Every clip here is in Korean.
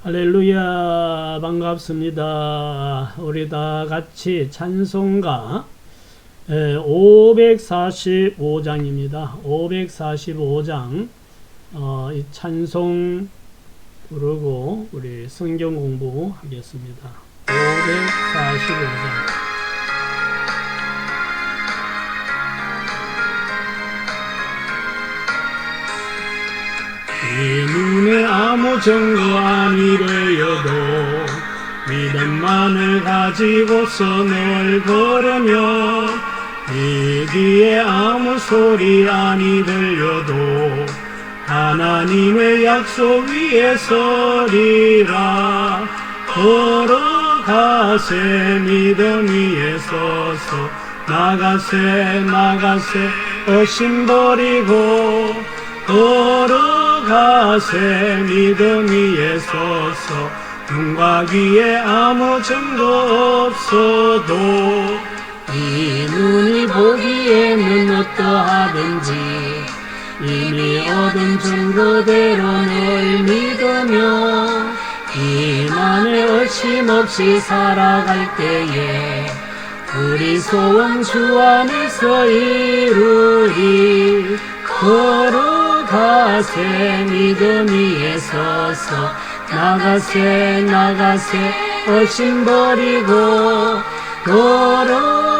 할렐루야, 반갑습니다. 우리 다 같이 찬송가 545장입니다. 545장 이 찬송 부르고 우리 성경 공부하겠습니다. 545장. 이 눈에 아무 증거 아니래여도 믿음만을 가지고서 널 걸으며 이 귀에 아무 소리 아니 들려도 하나님의 약속 위에 서리라. 걸어가세 믿음 위에 서서 나가세 의심 버리고 걸어가세 믿음 위에 서서 눈과 귀에 아무 증거 없어도 이 눈이 보기에는 어떠하든지 이미 얻은 증거대로 널 믿으며 이만에 의심없이 살아갈 때에 우리 소원 주 안에서 이루리. 걸어가세 믿음 위에 서서 나가세 의심 버리고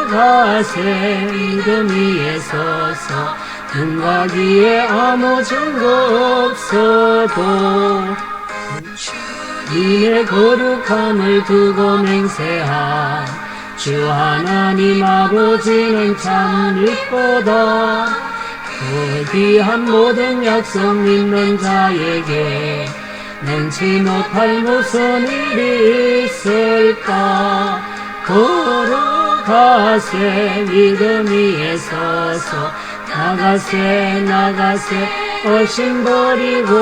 걸어가세 믿음 위에 서서 눈과 귀에 아무 증거 없어도 이내 거룩함을 두고 맹세한 주 하나님 아버지는 참 이쁘다. 그 귀한 모든 약속 믿는 자에게 능치 못할 무슨 일이 있을까. 걸어가세 믿음 위에 서서 나가세 의심 버리고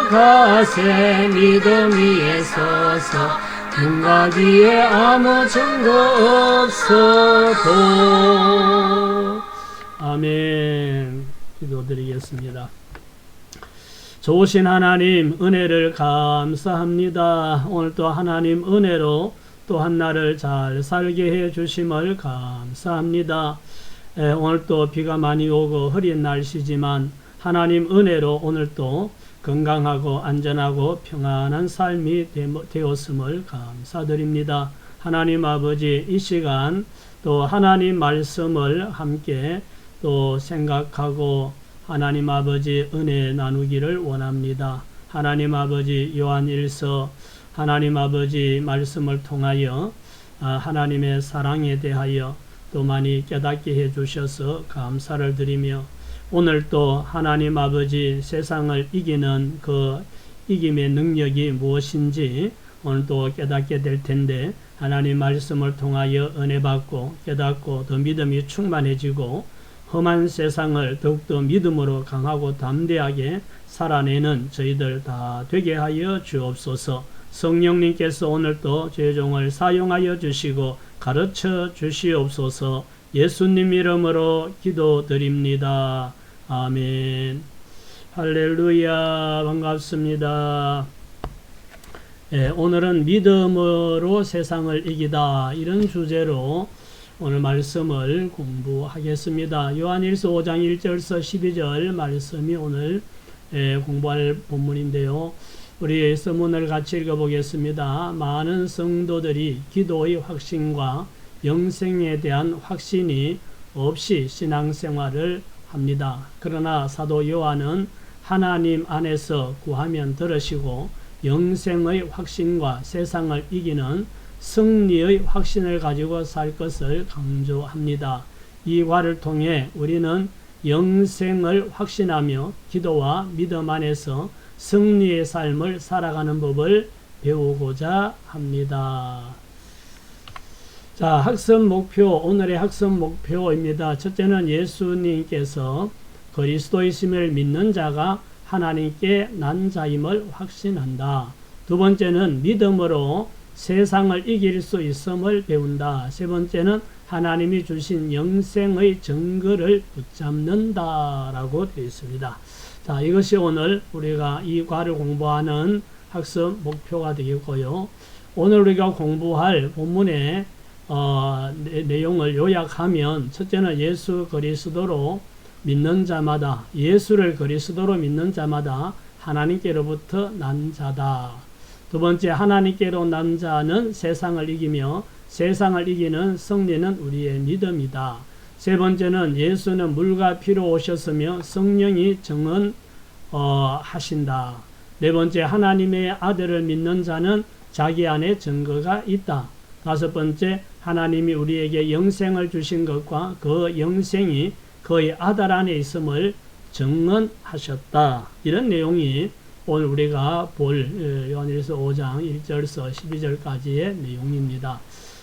걸어가세 믿음 위에 서서 눈과 귀에 아무 증거 없어도. 아멘. 기도드리겠습니다. 좋으신 하나님 은혜를 감사합니다. 오늘 또 하나님 은혜로 또 한 날을 잘 살게 해 주심을 감사합니다. 오늘 또 비가 많이 오고 흐린 날씨지만 하나님 은혜로 오늘 또 건강하고 안전하고 평안한 삶이 되었음을 감사드립니다. 하나님 아버지, 이 시간 또 하나님 말씀을 함께 또 생각하고 하나님 아버지 은혜 나누기를 원합니다. 하나님 아버지 요한일서 하나님 아버지 말씀을 통하여 하나님의 사랑에 대하여 또 많이 깨닫게 해 주셔서 감사를 드리며 오늘 또 하나님 아버지 세상을 이기는 그 이김의 능력이 무엇인지 오늘 또 깨닫게 될 텐데 하나님 말씀을 통하여 은혜 받고 깨닫고 더 믿음이 충만해지고 험한 세상을 더욱더 믿음으로 강하고 담대하게 살아내는 저희들 다 되게 하여 주옵소서. 성령님께서 오늘도 죄종을 사용하여 주시고 가르쳐 주시옵소서. 예수님 이름으로 기도드립니다. 아멘. 할렐루야. 반갑습니다. 오늘은 믿음으로 세상을 이기다, 이런 주제로 오늘 말씀을 공부하겠습니다. 요한일서 5장 1절서 12절 말씀이 오늘 공부할 본문인데요. 우리 서문을 같이 읽어보겠습니다. 많은 성도들이 기도의 확신과 영생에 대한 확신이 없이 신앙생활을 합니다. 그러나 사도 요한은 하나님 안에서 구하면 들으시고 영생의 확신과 세상을 이기는 승리의 확신을 가지고 살 것을 강조합니다. 이 과를 통해 우리는 영생을 확신하며 기도와 믿음 안에서 승리의 삶을 살아가는 법을 배우고자 합니다. 자, 학습 목표, 오늘의 학습 목표입니다. 첫째는 예수님께서 그리스도이심을 믿는 자가 하나님께 난 자임을 확신한다. 두 번째는 믿음으로 세상을 이길 수 있음을 배운다. 세 번째는 하나님이 주신 영생의 증거를 붙잡는다 라고 되어 있습니다. 자, 이것이 오늘 우리가 이 과를 공부하는 학습 목표가 되겠고요. 오늘 우리가 공부할 본문의 내용을 요약하면, 첫째는 예수 그리스도로 믿는 자마다, 예수를 그리스도로 믿는 자마다 하나님께로부터 난 자다. 두 번째, 하나님께로 난 자는 세상을 이기며 세상을 이기는 승리는 우리의 믿음이다. 세 번째는 예수는 물과 피로 오셨으며 성령이 증언하신다. 네 번째, 하나님의 아들을 믿는 자는 자기 안에 증거가 있다. 다섯 번째, 하나님이 우리에게 영생을 주신 것과 그 영생이 그의 아들 안에 있음을 증언하셨다. 이런 내용이 오늘 우리가 볼 요한일서 5장 1절에서 12절까지의 내용입니다.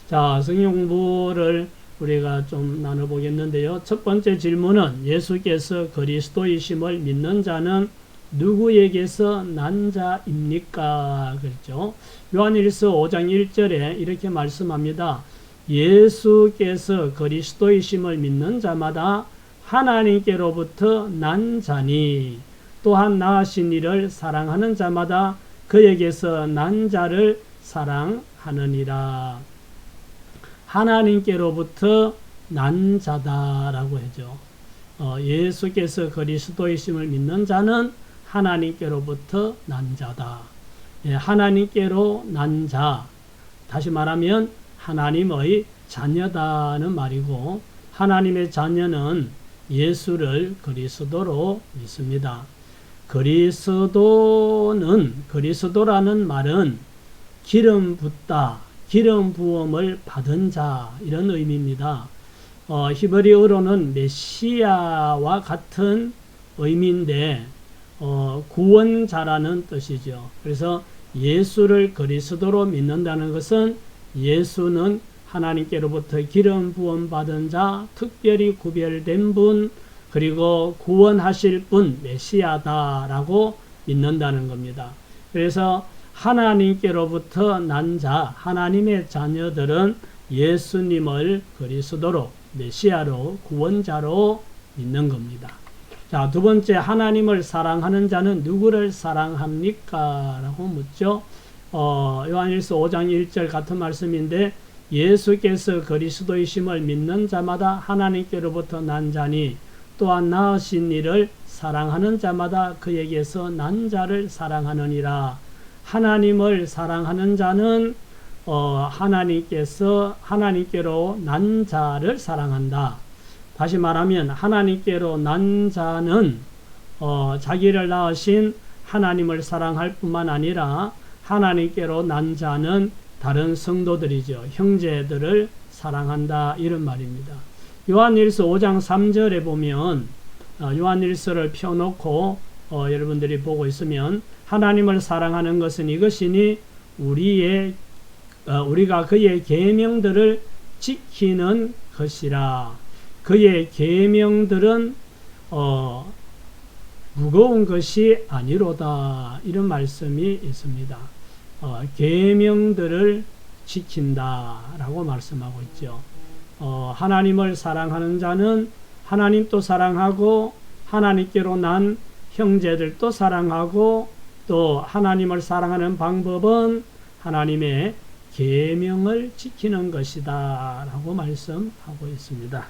자, 성경 공부를 우리가 좀 나눠보겠는데요. 첫 번째 질문은 예수께서 그리스도이심을 믿는 자는 누구에게서 난 자입니까? 그렇죠. 요한일서 5장 1절에 이렇게 말씀합니다. 예수께서 그리스도이심을 믿는 자마다 하나님께로부터 난 자니 또한 낳으신 이를 사랑하는 자마다 그에게서 난 자를 사랑하느니라. 하나님께로부터 난 자다라고 하죠. 예수께서 그리스도이심을 믿는 자는 하나님께로부터 난 자다. 하나님께로 난 자, 다시 말하면 하나님의 자녀다는 말이고, 하나님의 자녀는 예수를 그리스도로 믿습니다. 그리스도라는 말은 기름 붓다, 기름 부음을 받은 자, 이런 의미입니다. 히브리어로는 메시아와 같은 의미인데 구원자라는 뜻이죠. 그래서 예수를 그리스도로 믿는다는 것은 예수는 하나님께로부터 기름 부음 받은 자, 특별히 구별된 분, 그리고 구원하실 분, 메시아다라고 믿는다는 겁니다. 그래서 하나님께로부터 난 자, 하나님의 자녀들은 예수님을 그리스도로, 메시아로, 구원자로 믿는 겁니다. 자, 두 번째, 하나님을 사랑하는 자는 누구를 사랑합니까? 라고 묻죠. 요한일서 5장 1절 같은 말씀인데, 예수께서 그리스도이심을 믿는 자마다 하나님께로부터 난 자니 또한 낳으신 이를 사랑하는 자마다 그에게서 난 자를 사랑하느니라. 하나님을 사랑하는 자는 하나님께로 난 자를 사랑한다. 다시 말하면 하나님께로 난 자는 자기를 낳으신 하나님을 사랑할 뿐만 아니라 하나님께로 난 자는 다른 성도들이죠. 형제들을 사랑한다, 이런 말입니다. 요한일서 5장 3절에 보면 요한일서를 펴놓고 여러분들이 보고 있으면 하나님을 사랑하는 것은 이것이니 우리가 그의 계명들을 지키는 것이라. 그의 계명들은 무거운 것이 아니로다, 이런 말씀이 있습니다. 계명들을 지킨다라고 말씀하고 있죠. 하나님을 사랑하는 자는 하나님도 사랑하고 하나님께로 난 형제들도 사랑하고, 또 하나님을 사랑하는 방법은 하나님의 계명을 지키는 것이다 라고 말씀하고 있습니다.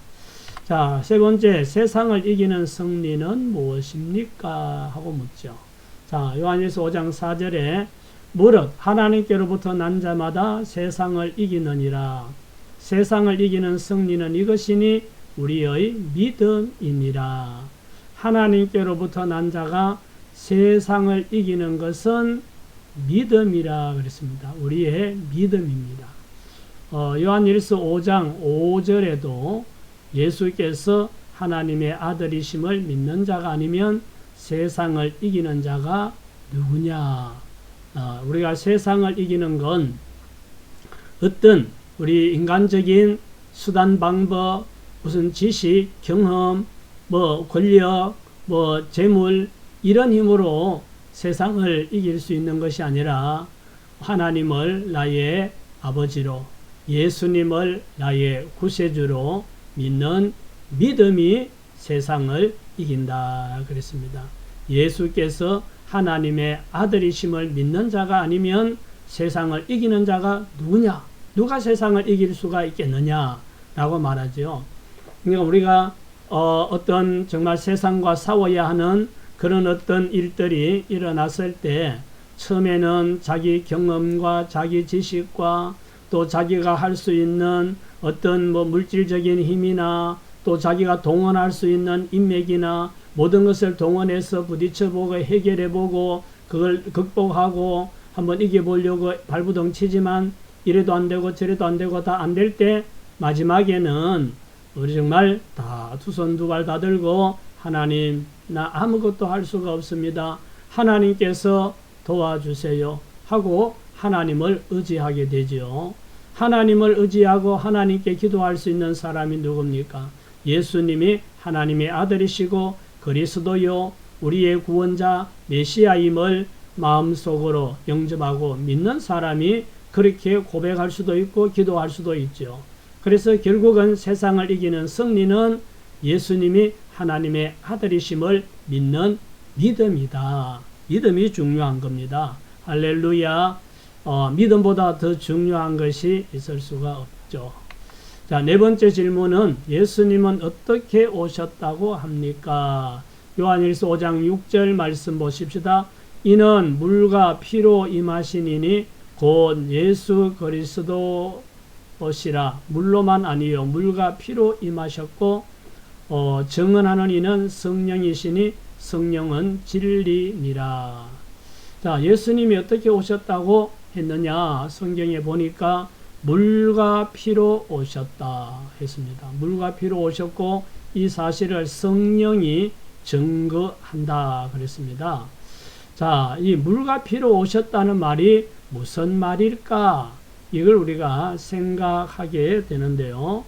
자, 세 번째, 세상을 이기는 승리는 무엇입니까? 하고 묻죠. 자, 요한일서 5장 4절에 무릇 하나님께로부터 난 자마다 세상을 이기느니라. 세상을 이기는 승리는 이것이니 우리의 믿음이니라. 하나님께로부터 난 자가 세상을 이기는 것은 믿음이라 그랬습니다. 우리의 믿음입니다. 요한일서 5장 5절에도 예수께서 하나님의 아들이심을 믿는 자가 아니면 세상을 이기는 자가 누구냐? 우리가 세상을 이기는 건 어떤 우리 인간적인 수단, 방법, 무슨 지식, 경험, 권력, 재물, 이런 힘으로 세상을 이길 수 있는 것이 아니라 하나님을 나의 아버지로, 예수님을 나의 구세주로 믿는 믿음이 세상을 이긴다 그랬습니다. 예수께서 하나님의 아들이심을 믿는 자가 아니면 세상을 이기는 자가 누구냐? 누가 세상을 이길 수가 있겠느냐? 라고 말하죠. 그러니까 우리가 어떤 정말 세상과 싸워야 하는 그런 어떤 일들이 일어났을 때 처음에는 자기 경험과 자기 지식과 또 자기가 할 수 있는 어떤 물질적인 힘이나 또 자기가 동원할 수 있는 인맥이나 모든 것을 동원해서 부딪혀보고 해결해보고 그걸 극복하고 한번 이겨보려고 발부동 치지만 이래도 안 되고 저래도 안 되고 다 안 될 때 마지막에는 우리 정말 다 두 손 두 발 다 들고 하나님 나 아무것도 할 수가 없습니다. 하나님께서 도와주세요 하고 하나님을 의지하게 되죠. 하나님을 의지하고 하나님께 기도할 수 있는 사람이 누굽니까? 예수님이 하나님의 아들이시고 그리스도요 우리의 구원자 메시아임을 마음속으로 영접하고 믿는 사람이 그렇게 고백할 수도 있고 기도할 수도 있죠. 그래서 결국은 세상을 이기는 승리는 예수님이 하나님의 아들이심을 믿는 믿음이다. 믿음이 중요한 겁니다. 할렐루야. 믿음보다 더 중요한 것이 있을 수가 없죠. 자, 네 번째 질문은 예수님은 어떻게 오셨다고 합니까? 요한일서 5장 6절 말씀 보십시다. 이는 물과 피로 임하시니니 곧 예수 그리스도 오시라. 물로만 아니요 물과 피로 임하셨고 증언하는 이는 성령이시니 성령은 진리니라. 자, 예수님이 어떻게 오셨다고 했느냐? 성경에 보니까 물과 피로 오셨다 했습니다. 물과 피로 오셨고 이 사실을 성령이 증거한다 그랬습니다. 자, 이 물과 피로 오셨다는 말이 무슨 말일까? 이걸 우리가 생각하게 되는데요.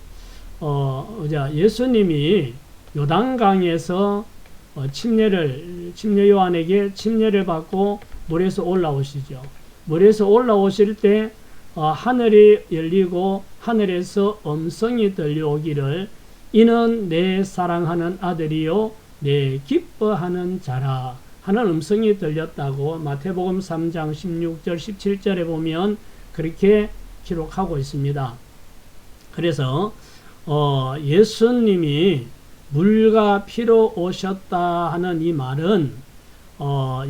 예수님이 요단강에서 침례 요한에게 침례를 받고 물에서 올라오시죠. 물에서 올라오실 때 하늘이 열리고 하늘에서 음성이 들려오기를 이는 내 사랑하는 아들이요 내 기뻐하는 자라 하는 음성이 들렸다고 마태복음 3장 16절 17절에 보면 그렇게 기록하고 있습니다. 그래서 예수님이 물과 피로 오셨다 하는 이 말은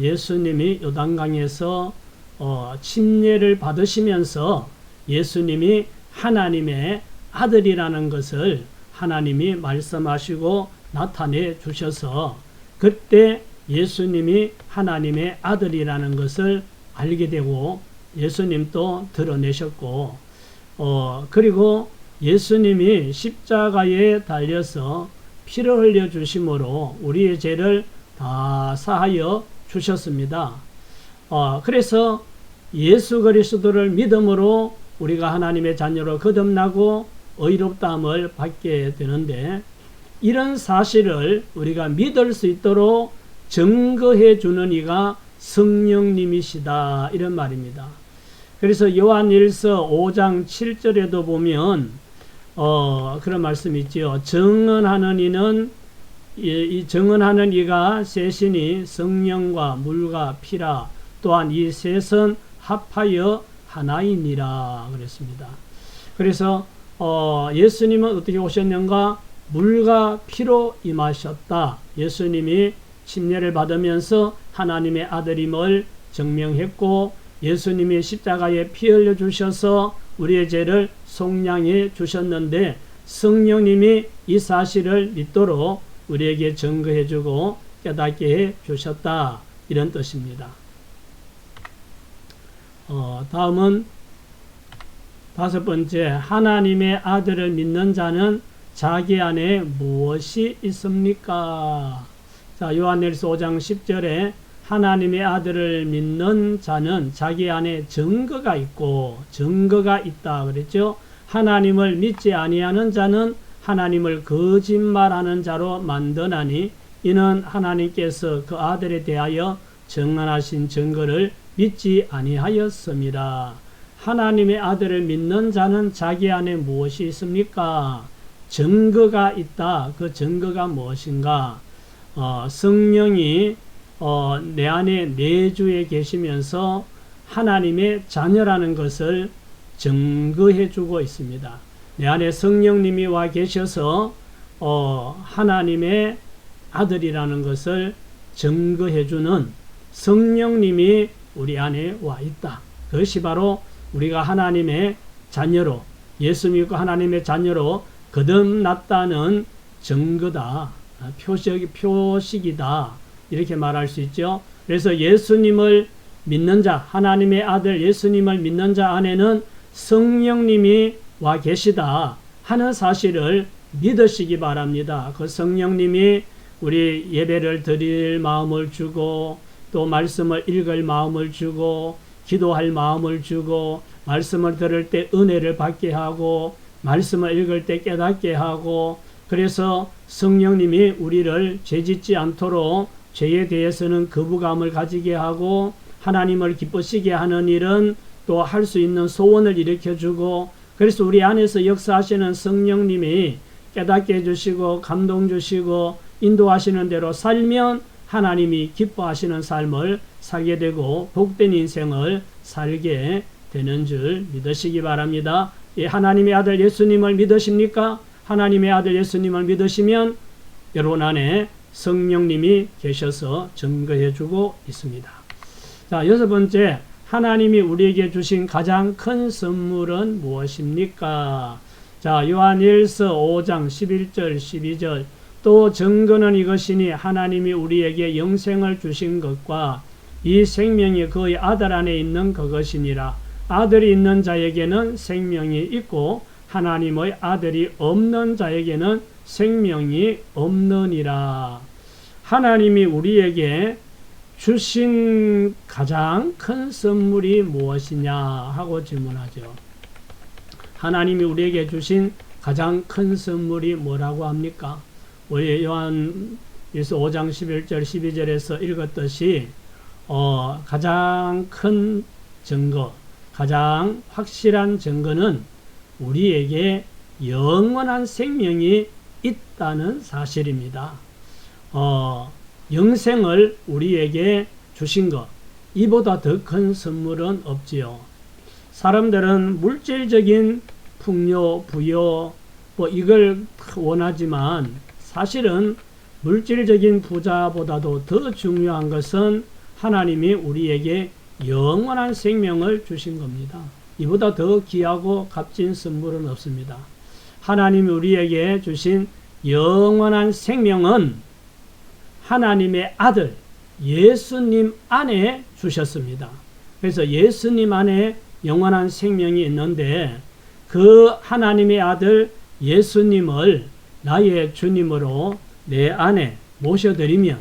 예수님이 요단강에서 침례를 받으시면서 예수님이 하나님의 아들이라는 것을 하나님이 말씀하시고 나타내 주셔서 그때 예수님이 하나님의 아들이라는 것을 알게 되고 예수님도 드러내셨고 그리고 예수님이 십자가에 달려서 피를 흘려 주심으로 우리의 죄를 다 사하여 주셨습니다. 그래서 예수 그리스도를 믿음으로 우리가 하나님의 자녀로 거듭나고 의롭다함을 받게 되는데 이런 사실을 우리가 믿을 수 있도록 증거해 주는 이가 성령님이시다 이런 말입니다. 그래서 요한일서 5장 7절에도 보면 그런 말씀이 있지요. 증언하는 이는 이 증언하는 이가 셋이니 성령과 물과 피라 또한 이 셋은 합하여 하나이니라 그랬습니다. 그래서 예수님은 어떻게 오셨는가? 물과 피로 임하셨다. 예수님이 침례를 받으면서 하나님의 아들임을 증명했고 예수님이 십자가에 피 흘려 주셔서 우리의 죄를 속량해 주셨는데 성령님이 이 사실을 믿도록 우리에게 증거해 주고 깨닫게 해 주셨다 이런 뜻입니다. 다음은 다섯 번째, 하나님의 아들을 믿는 자는 자기 안에 무엇이 있습니까? 자, 요한일서 5장 10절에 하나님의 아들을 믿는 자는 자기 안에 증거가 있고 증거가 있다 그랬죠. 하나님을 믿지 아니하는 자는 하나님을 거짓말하는 자로 만드나니 이는 하나님께서 그 아들에 대하여 증언하신 증거를 믿지 아니하였습니다. 하나님의 아들을 믿는 자는 자기 안에 무엇이 있습니까? 증거가 있다. 그 증거가 무엇인가? 성령이 내 안에 내주에 계시면서 하나님의 자녀라는 것을 증거해 주고 있습니다. 내 안에 성령님이 와 계셔서 하나님의 아들이라는 것을 증거해 주는 성령님이 우리 안에 와 있다. 그것이 바로 우리가 하나님의 자녀로, 예수 믿고 하나님의 자녀로 거듭났다는 증거다. 표식이다. 이렇게 말할 수 있죠. 그래서 예수님을 믿는 자, 하나님의 아들 예수님을 믿는 자 안에는 성령님이 와 계시다 하는 사실을 믿으시기 바랍니다. 그 성령님이 우리 예배를 드릴 마음을 주고, 또 말씀을 읽을 마음을 주고, 기도할 마음을 주고, 말씀을 들을 때 은혜를 받게 하고, 말씀을 읽을 때 깨닫게 하고, 그래서 성령님이 우리를 죄짓지 않도록 죄에 대해서는 거부감을 가지게 하고, 하나님을 기쁘시게 하는 일은 또 할 수 있는 소원을 일으켜주고, 그래서 우리 안에서 역사하시는 성령님이 깨닫게 해주시고 감동 주시고 인도하시는 대로 살면 하나님이 기뻐하시는 삶을 살게 되고 복된 인생을 살게 되는 줄 믿으시기 바랍니다. 하나님의 아들 예수님을 믿으십니까? 하나님의 아들 예수님을 믿으시면 여러분 안에 성령님이 계셔서 증거해 주고 있습니다. 자, 여섯 번째, 하나님이 우리에게 주신 가장 큰 선물은 무엇입니까? 자, 요한일서 5장 11절 12절 또 증거는 이것이니 하나님이 우리에게 영생을 주신 것과 이 생명이 그의 아들 안에 있는 그것이니라. 아들이 있는 자에게는 생명이 있고 하나님의 아들이 없는 자에게는 생명이 없느니라. 하나님이 우리에게 주신 가장 큰 선물이 무엇이냐 하고 질문하죠. 하나님이 우리에게 주신 가장 큰 선물이 뭐라고 합니까? 우리 요한일서 5장 11절 12절에서 읽었듯이 가장 큰 증거, 가장 확실한 증거는 우리에게 영원한 생명이 있다는 사실입니다. 영생을 우리에게 주신 것, 이보다 더 큰 선물은 없지요. 사람들은 물질적인 풍요, 부여 이걸 원하지만 사실은 물질적인 부자보다도 더 중요한 것은 하나님이 우리에게 영원한 생명을 주신 겁니다. 이보다 더 귀하고 값진 선물은 없습니다. 하나님이 우리에게 주신 영원한 생명은 하나님의 아들 예수님 안에 주셨습니다. 그래서 예수님 안에 영원한 생명이 있는데 그 하나님의 아들 예수님을 나의 주님으로 내 안에 모셔드리면,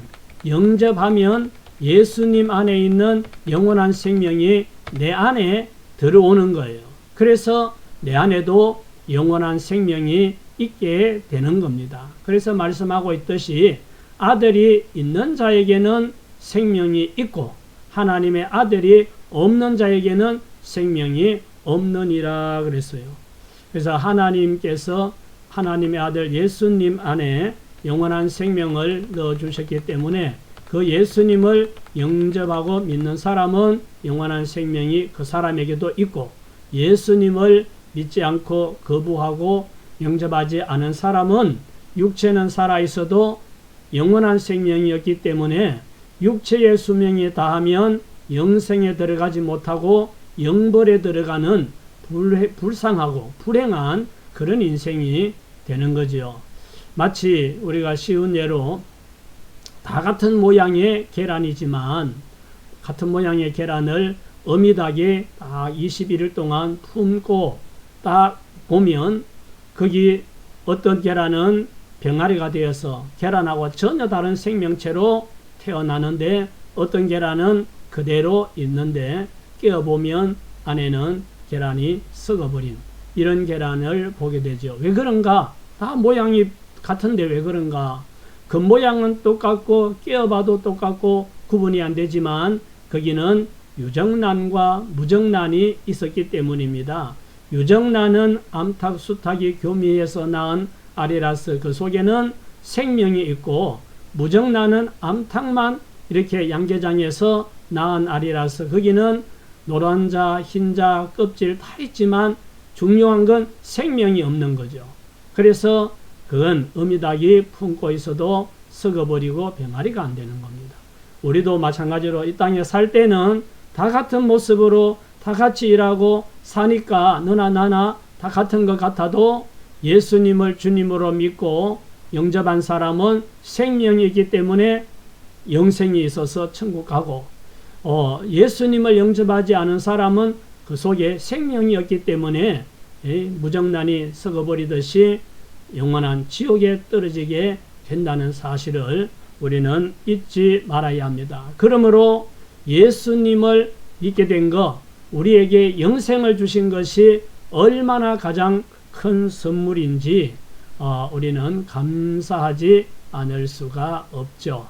영접하면 예수님 안에 있는 영원한 생명이 내 안에 들어오는 거예요. 그래서 내 안에도 영원한 생명이 있게 되는 겁니다. 그래서 말씀하고 있듯이 아들이 있는 자에게는 생명이 있고 하나님의 아들이 없는 자에게는 생명이 없느니라 그랬어요. 그래서 하나님께서 하나님의 아들 예수님 안에 영원한 생명을 넣어주셨기 때문에 그 예수님을 영접하고 믿는 사람은 영원한 생명이 그 사람에게도 있고, 예수님을 믿지 않고 거부하고 영접하지 않은 사람은 육체는 살아있어도 영원한 생명이었기 때문에 육체의 수명이 다하면 영생에 들어가지 못하고 영벌에 들어가는 불쌍하고 불행한 그런 인생이 되는 거죠. 마치 우리가 쉬운 예로 다 같은 모양의 계란이지만 같은 모양의 계란을 어미닭이 딱 21일 동안 품고 딱 보면 거기 어떤 계란은 병아리가 되어서 계란하고 전혀 다른 생명체로 태어나는데 어떤 계란은 그대로 있는데 깨어보면 안에는 계란이 썩어버린 이런 계란을 보게 되죠. 왜 그런가? 다 모양이 같은데 왜 그런가? 겉모양은 똑같고 깨어봐도 똑같고 구분이 안 되지만 거기는 유정란과 무정란이 있었기 때문입니다. 유정란은 암탉, 수탉이 교미해서 낳은 알이라서 그 속에는 생명이 있고, 무정란은 암탉만 이렇게 양계장에서 낳은 알이라서 거기는 노란자, 흰자, 껍질 다 있지만 중요한 건 생명이 없는 거죠. 그래서 그건 어미닭이 품고 있어도 썩어버리고 병아리가 안 되는 겁니다. 우리도 마찬가지로 이 땅에 살 때는 다 같은 모습으로 다 같이 일하고 사니까 너나 나나 다 같은 것 같아도 예수님을 주님으로 믿고 영접한 사람은 생명이 있기 때문에 영생이 있어서 천국 가고, 예수님을 영접하지 않은 사람은 그 속에 생명이 없기 때문에 무정란이 썩어버리듯이 영원한 지옥에 떨어지게 된다는 사실을 우리는 잊지 말아야 합니다. 그러므로 예수님을 믿게 된 것, 우리에게 영생을 주신 것이 얼마나 가장 큰 선물인지 우리는 감사하지 않을 수가 없죠.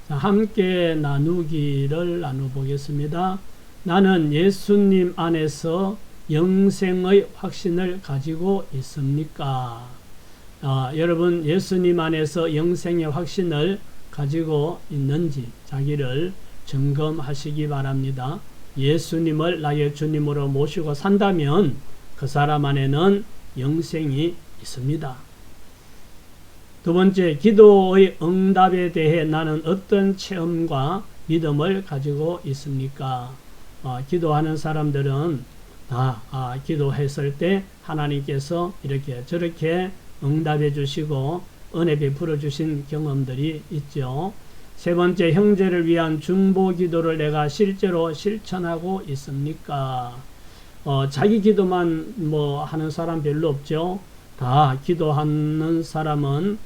자, 함께 나누기를 나눠보겠습니다. 나는 예수님 안에서 영생의 확신을 가지고 있습니까? 여러분, 예수님 안에서 영생의 확신을 가지고 있는지 자기를 점검하시기 바랍니다. 예수님을 나의 주님으로 모시고 산다면 그 사람 안에는 영생이 있습니다. 두 번째, 기도의 응답에 대해 나는 어떤 체험과 믿음을 가지고 있습니까? 기도하는 사람들은 다 기도했을 때 하나님께서 이렇게 저렇게 응답해 주시고 은혜 베풀어 주신 경험들이 있죠. 세 번째, 형제를 위한 중보 기도를 내가 실제로 실천하고 있습니까? 자기 기도만 하는 사람 별로 없죠. 다 기도하는 사람은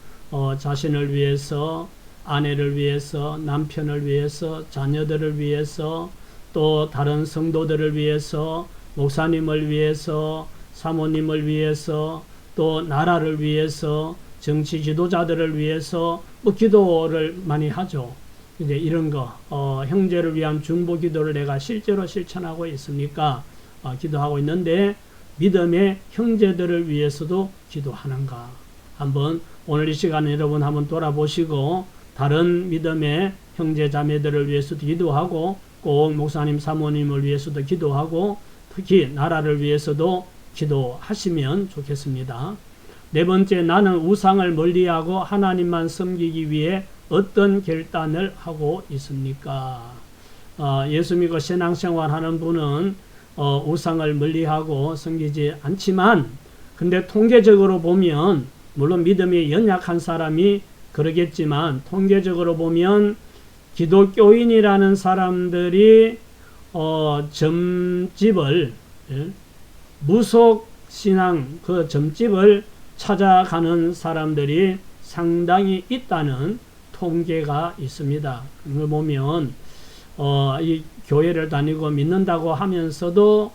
자신을 위해서, 아내를 위해서, 남편을 위해서, 자녀들을 위해서, 또 다른 성도들을 위해서, 목사님을 위해서, 사모님을 위해서, 또 나라를 위해서, 정치 지도자들을 위해서 기도를 많이 하죠. 이제 이런 거, 형제를 위한 중보 기도를 내가 실제로 실천하고 있습니까? 기도하고 있는데 믿음의 형제들을 위해서도 기도하는가? 한번 오늘 이 시간에 여러분 한번 돌아보시고 다른 믿음의 형제 자매들을 위해서도 기도하고 꼭 목사님 사모님을 위해서도 기도하고 특히 나라를 위해서도 기도하시면 좋겠습니다. 네 번째, 나는 우상을 멀리하고 하나님만 섬기기 위해 어떤 결단을 하고 있습니까? 예수 믿고 신앙생활 하는 분은 우상을 멀리하고 섬기지 않지만, 근데 통계적으로 보면 물론 믿음이 연약한 사람이 그러겠지만 통계적으로 보면 기독교인이라는 사람들이 점집을 무속신앙 그 점집을 찾아가는 사람들이 상당히 있다는 통계가 있습니다. 그걸 보면 이 교회를 다니고 믿는다고 하면서도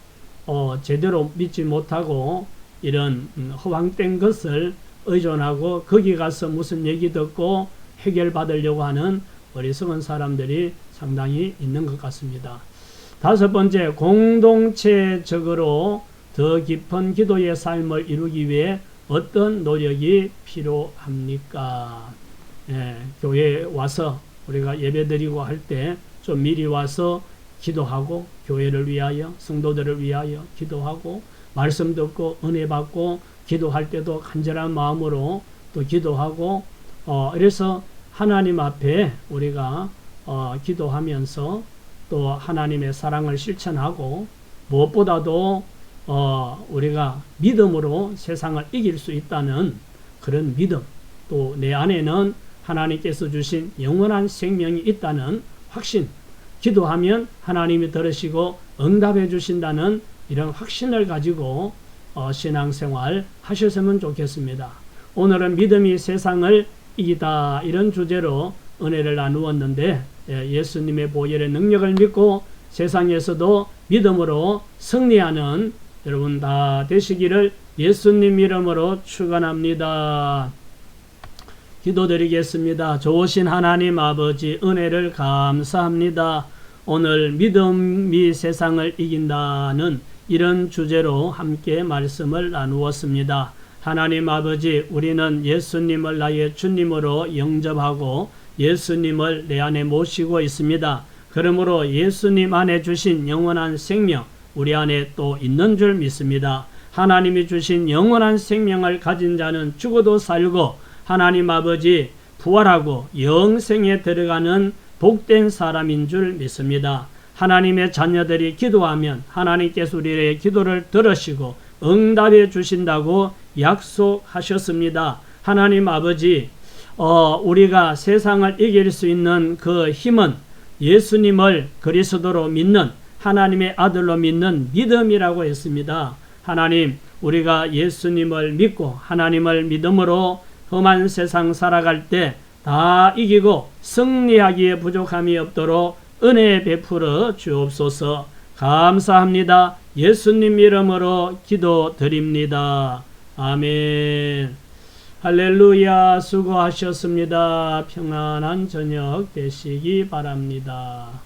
제대로 믿지 못하고 이런 허황된 것을 의존하고 거기 가서 무슨 얘기 듣고 해결받으려고 하는 어리석은 사람들이 상당히 있는 것 같습니다. 다섯 번째, 공동체적으로 더 깊은 기도의 삶을 이루기 위해 어떤 노력이 필요합니까? 교회에 와서 우리가 예배드리고 할 때 좀 미리 와서 기도하고 교회를 위하여 성도들을 위하여 기도하고 말씀 듣고 은혜 받고 기도할 때도 간절한 마음으로 또 기도하고 그래서 하나님 앞에 우리가 기도하면서 또 하나님의 사랑을 실천하고 무엇보다도 우리가 믿음으로 세상을 이길 수 있다는 그런 믿음, 또 내 안에는 하나님께서 주신 영원한 생명이 있다는 확신, 기도하면 하나님이 들으시고 응답해 주신다는 이런 확신을 가지고 신앙생활 하셨으면 좋겠습니다. 오늘은 믿음이 세상을 이기다 이런 주제로 은혜를 나누었는데 예수님의 보혈의 능력을 믿고 세상에서도 믿음으로 승리하는 여러분 다 되시기를 예수님 이름으로 축원합니다. 기도드리겠습니다. 좋으신 하나님 아버지, 은혜를 감사합니다. 오늘 믿음이 세상을 이긴다는 이런 주제로 함께 말씀을 나누었습니다. 하나님 아버지, 우리는 예수님을 나의 주님으로 영접하고 예수님을 내 안에 모시고 있습니다. 그러므로 예수님 안에 주신 영원한 생명 우리 안에 또 있는 줄 믿습니다. 하나님이 주신 영원한 생명을 가진 자는 죽어도 살고 하나님 아버지 부활하고 영생에 들어가는 복된 사람인 줄 믿습니다. 하나님의 자녀들이 기도하면 하나님께서 우리의 기도를 들으시고 응답해 주신다고 약속하셨습니다. 하나님 아버지, 우리가 세상을 이길 수 있는 그 힘은 예수님을 그리스도로 믿는 하나님의 아들로 믿는 믿음이라고 했습니다. 하나님, 우리가 예수님을 믿고 하나님을 믿음으로 험한 세상 살아갈 때 다 이기고 승리하기에 부족함이 없도록 은혜 베풀어 주옵소서. 감사합니다. 예수님 이름으로 기도드립니다. 아멘. 할렐루야. 수고하셨습니다. 평안한 저녁 되시기 바랍니다.